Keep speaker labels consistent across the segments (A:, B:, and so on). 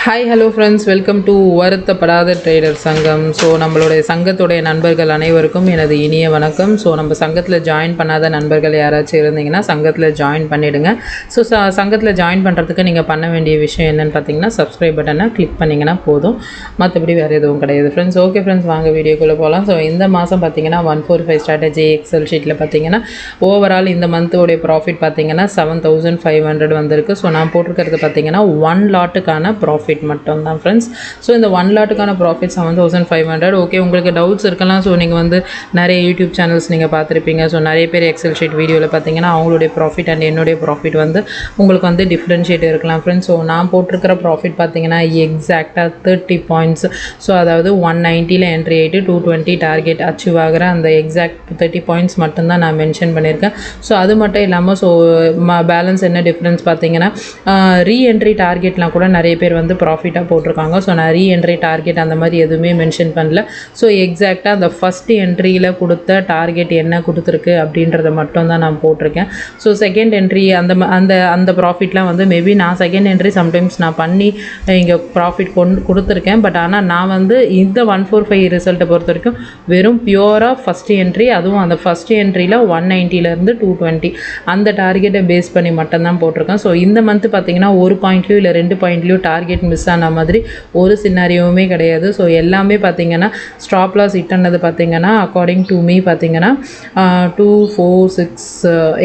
A: Hi hello friends, welcome to Varuthapadatha trader சங்கம். So நம்மளுடைய சங்கத்துடைய நண்பர்கள் அனைவருக்கும் எனது இனிய வணக்கம். ஸோ நம்ம சங்கத்தில் ஜாயின் பண்ணாத நண்பர்கள் யாராச்சும் இருந்தீங்கன்னா சங்கத்தில் ஜாயின் பண்ணிவிடுங்க. ஸோ சங்கத்தில் ஜாயின் பண்ணுறதுக்கு நீங்கள் பண்ண வேண்டிய விஷயம் என்னென்னு பார்த்தீங்கன்னா சப்ஸ்கிரைப் பட்டனை கிளிக் பண்ணிங்கன்னா போதும், மற்றபடி வேறு எதுவும் கிடையாது ஃப்ரெண்ட்ஸ். ஓகே ஃப்ரெண்ட்ஸ், வாங்க வீடியோக்குள்ளே போகலாம். ஸோ இந்த மாதம் பார்த்தீங்கன்னா 145 ஸ்ட்ராட்டஜி எக்ஸல் ஷீட்டில் பார்த்தீங்கன்னா ஓவரால் இந்த மந்தோடைய ப்ராஃபிட் பார்த்தீங்கன்னா 7500 வந்திருக்கு. ஸோ நான் போட்டிருக்கிறது பார்த்தீங்கன்னா 1 லாட்டுக்கான ப்ராஃபிட் மட்டும் தான் ஃப்ரெண்ட்ஸ். ஸோ இந்த 1 லாட்டுக்கான ப்ராஃபிட் 7500. ஓகே, உங்களுக்கு டவுட்ஸ் இருக்கலாம். ஸோ நீங்கள் வந்து நிறைய யூடியூப் சேனல்ஸ் நீங்கள் பார்த்துருப்பீங்க. ஸோ நிறைய பேர் எக்ஸல் ஷீட் வீடியோவில் பார்த்தீங்கன்னா அவங்களுடைய ப்ராஃபிட் அண்ட் என்னுடைய ப்ராஃபிட் வந்து உங்களுக்கு வந்து டிஃப்ரென்ஷியேட் இருக்கலாம் ஃப்ரெண்ட்ஸ். ஸோ நான் போட்டிருக்கிற ப்ராஃபிட் பார்த்தீங்கன்னா எக்ஸாக்டாக 30 பாயிண்ட்ஸ். ஸோ அதாவது 190 என்ட்ரி ஆகிட்டு 220 டார்கெட் அச்சீவ் ஆகிற அந்த எக்ஸாக்ட் 30 பாயிண்ட்ஸ் மட்டும்தான் நான் மென்ஷன் பண்ணியிருக்கேன். ஸோ அது மட்டும் இல்லாமல் ஸோ பேலன்ஸ் என்ன டிஃப்ரென்ஸ் பார்த்தீங்கன்னா ரீஎன்ட்ரி டார்கெட்லாம் கூட நிறைய பேர் வந்து ப்ராஃபிட்டாக போட்டிருக்காங்க. ஸோ நான் ரீஎன்ட்ரி டார்கெட் அந்த மாதிரி எதுவுமே மென்ஷன் பண்ணல. ஸோ எக்ஸாக்டாக அந்த ஃபஸ்ட் என்ட்ரியில் கொடுத்த டார்கெட் என்ன கொடுத்துருக்கு அப்படின்றத மட்டும் தான் நான் போட்டிருக்கேன். ஸோ செகண்ட் என்ட்ரி அந்த அந்த அந்த ப்ராஃபிட்லாம் வந்து மேபி நான் செகண்ட் என்ட்ரி சம்டைம்ஸ் நான் பண்ணி இங்கே ப்ராஃபிட் கொடுத்துருக்கேன். பட் ஆனால் நான் வந்து இந்த 145 ரிசல்ட்டை பொறுத்த வரைக்கும் வெறும் பியூராக ஃபஸ்ட் என்ட்ரி, அதுவும் அந்த ஃபஸ்ட் என்ட்ரியில் 190 220 அந்த டார்கெட்டை பேஸ் பண்ணி மட்டும்தான் போட்டிருக்கேன். ஸோ இந்த மந்த்து பார்த்தீங்கன்னா ஒரு பாயிண்ட்லையும் இல்லை 2 பாயிண்ட்லையும் டார்கெட் மிஸ் ஆன மாதிரி ஒரு சினாரியோவுமே கிடையாது. ஸோ எல்லாமே பார்த்தீங்கன்னா ஸ்டாப் லாஸ் ஹிட் ஆனது பார்த்தீங்கன்னா அக்கார்டிங் டு மீ பார்த்தீங்கன்னா 2 4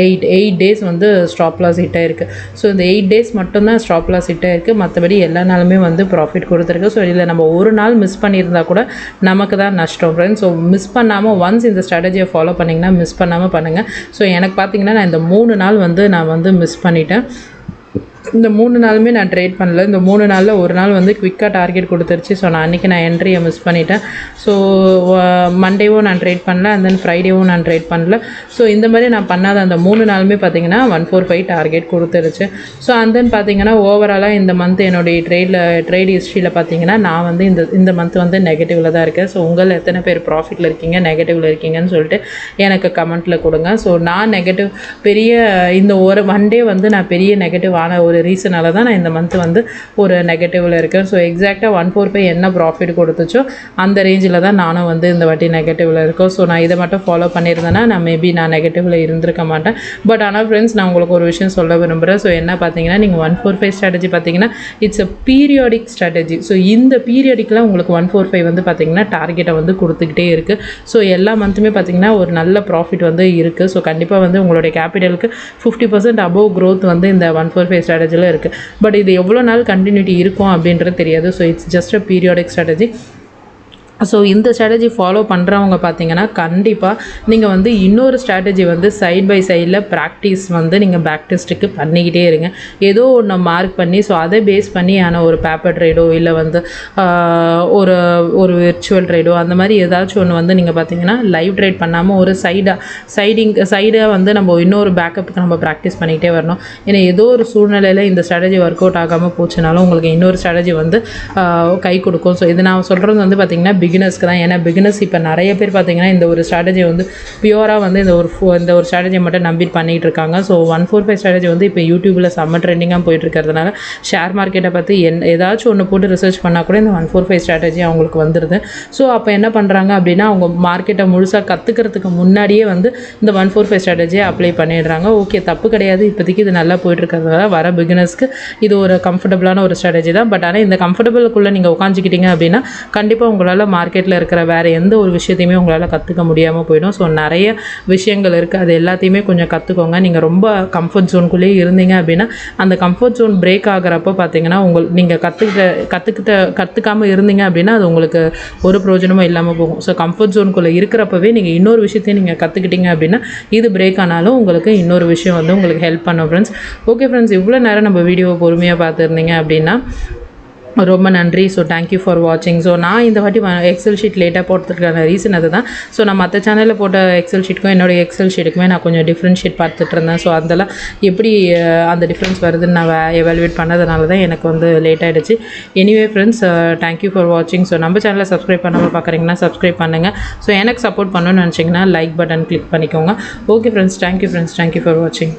A: 6 8 டேஸ் வந்து ஸ்டாப் லாஸ் ஹிட் ஆயிருக்கு. ஸோ இந்த 8 டேஸ் மட்டும்தான் ஸ்டாப் லாஸ் ஹிட் ஆயிருக்கு, மற்றபடி எல்லா நாளுமே வந்து ப்ராஃபிட் கொடுத்துருக்கு. ஸோ இதில் நம்ம ஒரு நாள் மிஸ் பண்ணியிருந்தா கூட நமக்கு தான் நஷ்டம் ஃப்ரெண்ட்ஸ். ஸோ மிஸ் பண்ணாமல் ஒன்ஸ் இந்த ஸ்ட்ராட்டஜியை ஃபாலோ பண்ணிங்கன்னா மிஸ் பண்ணாமல் பண்ணுங்கள். ஸோ எனக்கு பார்த்தீங்கன்னா நான் இந்த 3 நாள் வந்து நான் வந்து மிஸ் பண்ணிட்டேன். இந்த 3 நாளுமே நான் ட்ரேட் பண்ணல. இந்த 3 நாளில் ஒரு நாள் வந்து குவிக்காக டார்கெட் கொடுத்துருச்சு. ஸோ நான் அன்றைக்கி நான் என்ட்ரியை மிஸ் பண்ணிட்டேன். ஸோ மண்டேவும் நான் ட்ரேட் பண்ணல, அண்ட் தென் ஃப்ரைடேவும் நான் ட்ரேட் பண்ணல. ஸோ இந்த மாதிரி நான் பண்ணாத அந்த 3 நாளுமே பார்த்தீங்கன்னா 145 டார்கெட் கொடுத்துருச்சு. ஸோ அண்ட் தென் பார்த்தீங்கன்னா ஓவராலாக இந்த மந்த் என்னுடைய ட்ரேட் ஹிஸ்ட்ரியில் பார்த்தீங்கன்னா நான் வந்து இந்த மந்த் வந்து நெகட்டிவில் தான் இருக்கேன். ஸோ உங்கள் எத்தனை பேர் ப்ராஃபிட்டில் இருக்கீங்க, நெகட்டிவில் இருக்கீங்கன்னு சொல்லிட்டு எனக்கு கமெண்ட்டில் கொடுங்க. ஸோ நான் நெகட்டிவ் பெரிய இந்த ஒரு மண்டே வந்து நான் பெரிய நெகட்டிவ் ஆன ஒரு ரீசனால தான் நான் இந்த மந்த் வந்து ஒரு நெகட்டிவில் இருக்கேன். ஸோ எக்ஸாக்டாக 145 என்ன ப்ராஃபிட் கொடுத்துச்சோ அந்த ரேஞ்சில் தான் நானும் வந்து இந்த வாட்டி நெகட்டிவில் இருக்கேன். ஸோ நான் இதை மட்டும் ஃபாலோ பண்ணியிருந்தேன்னா நான் மேபி நான் நெகட்டிவில் இருந்திருக்க மாட்டேன். பட் ஆனால் ஃப்ரெண்ட்ஸ், நான் உங்களுக்கு ஒரு விஷயம் சொல்ல விரும்புகிறேன். ஸோ என்ன பார்த்தீங்கன்னா நீங்கள் 145 ஸ்ட்ராட்டஜி பார்த்தீங்கன்னா it's a periodic strategy. So இந்த பீரியாடிக்கெலாம் உங்களுக்கு 145 வந்து பார்த்தீங்கன்னா டார்கெட்டை வந்து கொடுத்துக்கிட்டே இருக்குது. ஸோ எல்லா மந்த்துமே பார்த்தீங்கன்னா ஒரு நல்ல ப்ராஃபிட் வந்து இருக்குது. ஸோ கண்டிப்பாக வந்து உங்களுடைய கேபிட்டலுக்கு 50% அபோவ் க்ரோத் வந்து இந்த 145 ஸ்ட்ராட்டஜியில் இருக்குது. பட் இது எவ்வளோ நாள் கண்டினியூட்டி இருக்கும் அப்படின்றது தெரியாது. So it's just a periodic strategy. So இந்த ஸ்ட்ராட்டஜி ஃபாலோ பண்ணுறவங்க பார்த்தீங்கன்னா கண்டிப்பாக நீங்கள் வந்து இன்னொரு ஸ்ட்ராட்டஜி வந்து சைட் பை சைடில் ப்ராக்டிஸ் வந்து நீங்கள் பேக் டெஸ்ட்டுக்கு பண்ணிக்கிட்டே இருங்க. ஏதோ ஒன்று மார்க் பண்ணி ஸோ அதை பேஸ் பண்ணி ஒரு பேப்பர் ட்ரேடோ இல்லை வந்து ஒரு விர்ச்சுவல் ட்ரேடோ அந்த மாதிரி ஏதாச்சும் ஒன்று வந்து நீங்கள் பார்த்தீங்கன்னா லைவ் ட்ரேட் பண்ணாமல் ஒரு சைடாக வந்து நம்ம இன்னொரு பேக்கப்புக்கு நம்ம ப்ராக்டிஸ் பண்ணிக்கிட்டே வரணும். ஏன்னா ஏதோ ஒரு சூழ்நிலையில் இந்த ஸ்ட்ராட்டஜி ஒர்க் அவுட் ஆகாமல் போச்சுனாலும் உங்களுக்கு இன்னொரு ஸ்ட்ராட்டஜி வந்து கை கொடுக்கும். ஸோ இது நான் சொல்கிறது வந்து பார்த்திங்கன்னா பிகினர்ஸ்க்கு தான். ஏன்னா பிகினர்ஸ் இப்போ நிறைய பேர் பார்த்தீங்கன்னா இந்த ஒரு ஸ்ட்ராட்டஜியை வந்து பியூராக வந்து இந்த ஒரு ஸ்ட்ராட்டஜியை மட்டும் நம்பி பண்ணிகிட்டு இருக்காங்க. ஸோ 145 ஸ்ட்ராட்டஜி வந்து இப்போ யூடியூப்பில் செம்ம ட்ரெண்டிங்காக போயிட்டு இருக்கிறதுனால ஷேர் மார்க்கெட்டை பற்றி ஏதாச்சும் ஒன்று போட்டு ரிசர்ச் பண்ணால் கூட இந்த 145 ஸ்ட்ராட்டஜி அவங்களுக்கு வந்துடுது. ஸோ அப்போ என்ன பண்ணுறாங்க அப்படின்னா அவங்க மார்க்கெட்டை முழுசாக கற்றுக்கிறதுக்கு முன்னாடியே வந்து இந்த 145 ஸ்ட்ராட்டஜியை அப்ளை பண்ணிடுறாங்க. ஓகே, தப்பு கிடையாது. இப்போதைக்கு இது நல்லா போயிட்டுருக்கிறதுனால வர பிகினர்ஸ்க்கு இது ஒரு கம்ஃபர்டபுளான ஒரு ஸ்ட்ராட்டஜி தான். பட் ஆனால் இந்த கம்ஃபர்டபுளுக்குள்ளே நீங்கள் உட்காந்துக்கிட்டீங்க அப்படின்னா கண்டிப்பாக உங்களால் மார்க்கெட்டில் இருக்கிற வேறு எந்த ஒரு விஷயத்தையுமே உங்களால் கற்றுக்க முடியாமல் போயிடும். ஸோ நிறைய விஷயங்கள் இருக்குது, அது எல்லாத்தையுமே கொஞ்சம் கற்றுக்கோங்க. நீங்கள் ரொம்ப கம்ஃபர்ட் ஜோனுக்குள்ளேயே இருந்தீங்க அப்படின்னா அந்த கம்ஃபர்ட் ஜோன் பிரேக் ஆகிறப்போ பார்த்தீங்கன்னா நீங்கள் கற்றுக்காமல் இருந்தீங்க அப்படின்னா அது உங்களுக்கு ஒரு பிரயோஜனமும் இல்லாமல் போகும். ஸோ கம்ஃபர்ட் ஜோனுக்குள்ளே இருக்கிறப்பவே நீங்கள் இன்னொரு விஷயத்தையும் நீங்கள் கற்றுக்கிட்டீங்க அப்படின்னா இது பிரேக் ஆனாலும் உங்களுக்கு இன்னொரு விஷயம் வந்து உங்களுக்கு ஹெல்ப் பண்ணும் ஃப்ரெண்ட்ஸ். ஓகே ஃப்ரெண்ட்ஸ், இவ்வளோ நேரம் நம்ம வீடியோவை பொறுமையாக பார்த்துருந்தீங்க அப்படின்னா ரொம்ப நன்றி. ஸோ தேங்க்யூ ஃபார் வாட்சிங். ஸோ நான் இந்த வாட்டி எக்ஸல் ஷீட் லேட்டாக போட்டதுக்கான ரீசன் அது தான். ஸோ நான் மற்ற சேனலில் போட்ட எக்ஸல் ஷீட்டுக்கும் என்னோடய எக்ஸல் ஷீட்டுக்குமே நான் கொஞ்சம் டிஃப்ரென்ஷியேட் பார்த்துட்டு இருந்தேன். ஸோ அதெல்லாம் எப்படி அந்த டிஃப்ரென்ஸ் வருதுன்னு நான் எவாலுவேட் பண்ணதுனால தான் எனக்கு வந்து லேட் ஆகிடுச்சு. எனிவே ஃப்ரெண்ட்ஸ், தேங்க்யூ ஃபார் வாட்சிங். ஸோ நம்ம சேனலை சப்ஸ்கிரைப் பண்ணாமல் பார்க்குறீங்கன்னா சப்ஸ்கிரைப் பண்ணுங்கள். ஸோ எனக்கு சப்போர்ட் பண்ணணும்னு நினச்சிங்கன்னா லைக் பட்டன் கிளிக் பண்ணிக்கோங்க. ஓகே ஃப்ரெண்ட்ஸ், தேங்க்யூ ஃபார் வாட்சிங்.